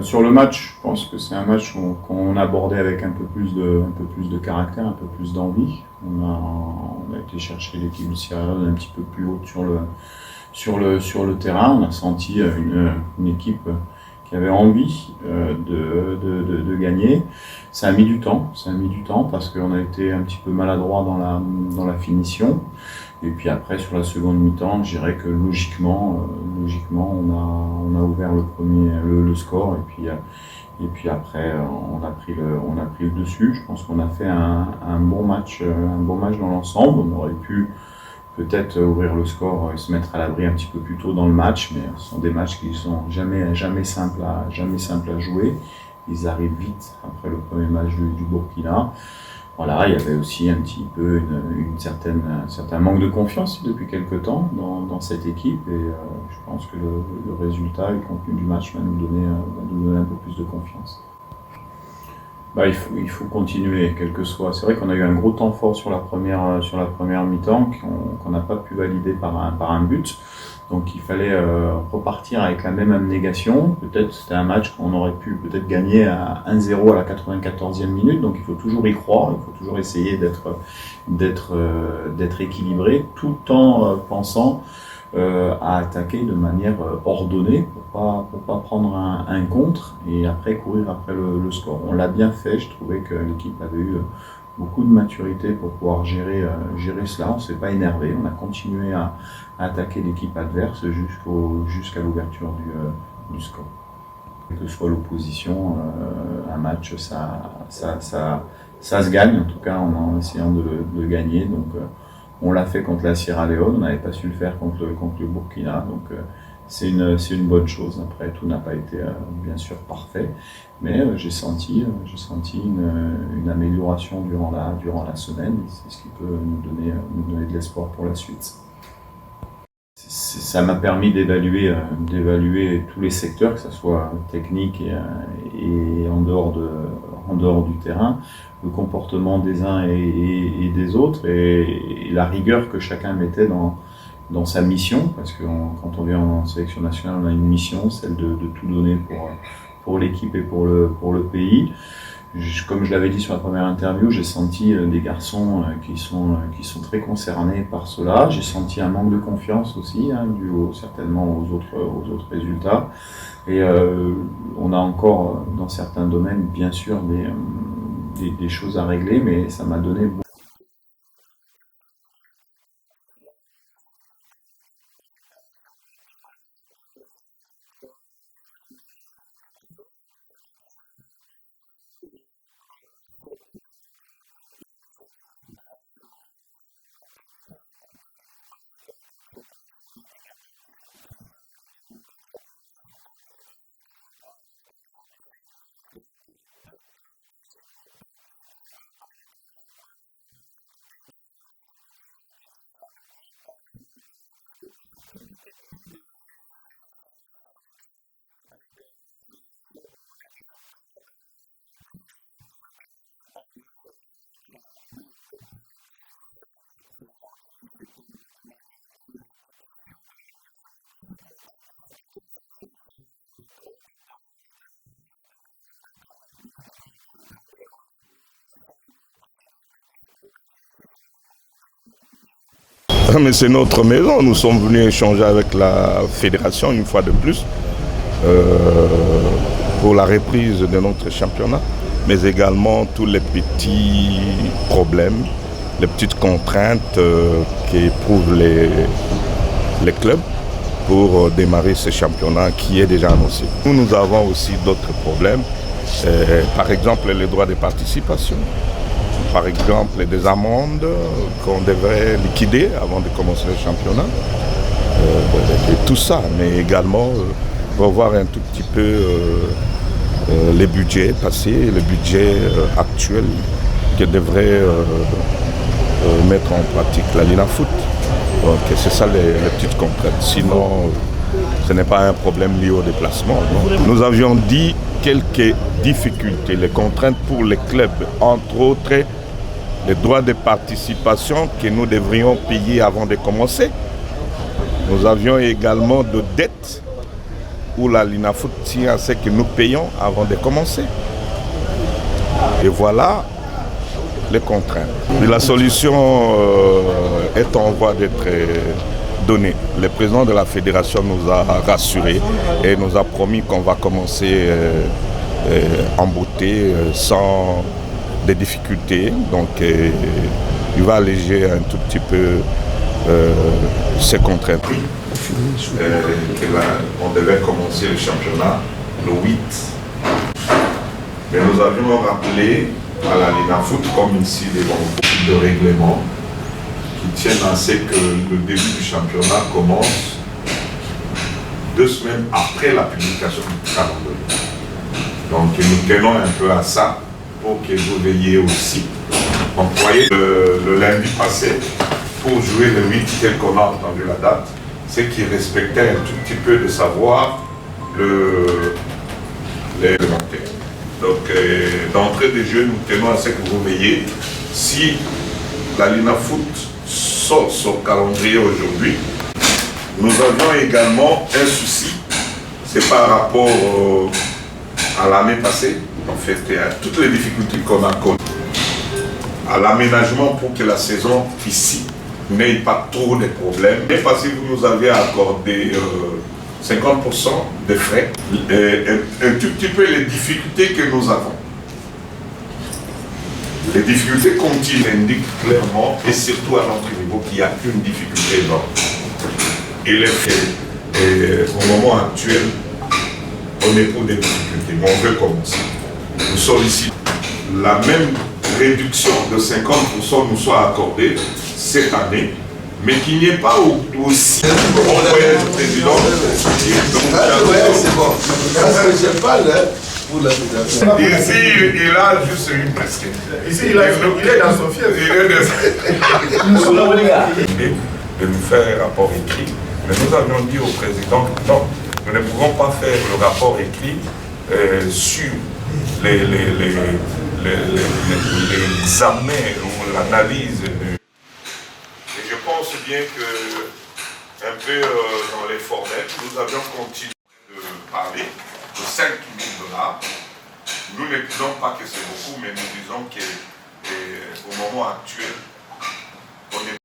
Sur le match, je pense que c'est un match qu'on abordait avec un peu plus de caractère, un peu plus d'envie. On a été chercher l'équipe de Sierra Leone un petit peu plus haute sur le terrain. On a senti une équipe qui avait envie de gagner. Ça a mis du temps, parce qu'on a été un petit peu maladroit dans la finition. Et puis après, sur la seconde mi-temps, je dirais que logiquement, on a ouvert le score. Et puis après, on a pris le dessus. Je pense qu'on a fait un bon match dans l'ensemble. On aurait pu peut-être ouvrir le score et se mettre à l'abri un petit peu plus tôt dans le match, mais ce sont des matchs qui sont jamais simples à jouer. Ils arrivent vite après le premier match du Burkina. Voilà, il y avait aussi un petit peu un certain manque de confiance depuis quelques temps dans cette équipe, et je pense que le résultat et le contenu du match va nous donner un peu plus de confiance. Il faut continuer, quel que soit. C'est vrai qu'on a eu un gros temps fort sur la première mi-temps qu'on n'a pas pu valider par un but. Donc il fallait repartir avec la même abnégation. Peut-être c'était un match qu'on aurait pu peut-être gagner à 1-0 à la 94e minute. Donc il faut toujours y croire, il faut toujours essayer d'être équilibré, tout en pensant à attaquer de manière ordonnée pour pas prendre un contre et après courir après le score. On l'a bien fait, je trouvais que l'équipe avait eu beaucoup de maturité pour pouvoir gérer cela. On ne s'est pas énervé, on a continué à attaquer l'équipe adverse jusqu'à l'ouverture du score. Quelle que soit l'opposition, un match, ça se gagne, en tout cas en essayant de gagner. Donc, on l'a fait contre la Sierra Leone, on n'avait pas su le faire contre le Burkina, donc c'est une bonne chose. Après, tout n'a pas été bien sûr parfait, mais j'ai senti une amélioration durant la semaine. C'est ce qui peut nous donner de l'espoir pour la suite. Ça m'a permis d'évaluer tous les secteurs, que ce soit technique et en dehors du terrain, le comportement des uns et des autres, et la rigueur que chacun mettait dans sa mission, parce que quand on vient en sélection nationale, on a une mission, celle de tout donner pour l'équipe et pour le pays. Comme je l'avais dit sur la première interview, j'ai senti des garçons qui sont très concernés par cela. J'ai senti un manque de confiance aussi, dû certainement aux autres résultats. Et on a encore, dans certains domaines, bien sûr, des choses à régler, mais ça m'a donné beaucoup. Mais c'est notre maison, nous sommes venus échanger avec la fédération une fois de plus pour la reprise de notre championnat, mais également tous les petits problèmes, les petites contraintes qu'éprouvent les clubs pour démarrer ce championnat qui est déjà annoncé. Nous avons aussi d'autres problèmes, par exemple les droits de participation. Par exemple, des amendes qu'on devrait liquider avant de commencer le championnat. Et tout ça, mais également revoir un tout petit peu les budgets passés, le budget actuel que devrait mettre en pratique la Linafoot. Donc c'est ça les petites contraintes. Sinon, ce n'est pas un problème lié au déplacement. Non. Nous avions dit quelques difficultés, les contraintes pour les clubs, entre autres les droits de participation que nous devrions payer avant de commencer. Nous avions également de dettes où la Linafoot tient à ce que nous payons avant de commencer. Et voilà les contraintes. Et la solution est en voie d'être donnée. Le président de la fédération nous a rassurés et nous a promis qu'on va commencer en beauté sans des difficultés. Donc il va alléger un tout petit peu ces contraintes. On devait commencer le championnat le 8. Mais nous avions rappelé à la Linafoot, comme ici, beaucoup de règlements qui tiennent à ce que le début du championnat commence 2 semaines après la publication du calendrier. Donc nous tenons un peu à ça pour que vous veilliez aussi. Donc vous voyez, le lundi passé, pour jouer le 8 tel qu'on a entendu la date, c'est qu'il respectait un tout petit peu de savoir l'élémentaire. Donc d'entrée de jeu, nous tenons à ce que vous veillez. Si la Linafoot sort son calendrier aujourd'hui, nous avions également un souci, c'est par rapport à l'année passée, en fait, à toutes les difficultés qu'on a connues, à l'aménagement pour que la saison ici n'ait pas trop de problèmes. Et parce que vous nous avez accordé 50% de frais, un tout petit peu les difficultés que nous avons. Les difficultés continuent indiquent clairement, et surtout à notre niveau, qu'il y a une difficulté énorme. Et les faits, au moment actuel, on éprouve des difficultés, mais on veut commencer. Nous sollicitons la même réduction de 50% nous soit accordée cette année, mais qu'il n'y ait pas aussi le président. C'est bon. Parce que je parle pour la fédération. Ici, il a juste une casquette. Ici, il est dans son fief. De nous faire un rapport écrit. Mais nous avions dit au président, non, nous ne pouvons pas faire le rapport écrit sur l'examen ou l'analyse. Et je pense bien que, un peu dans les formels, nous avions continué de parler de 5 000 $. Nous ne disons pas que c'est beaucoup, mais nous disons qu'au moment actuel, on est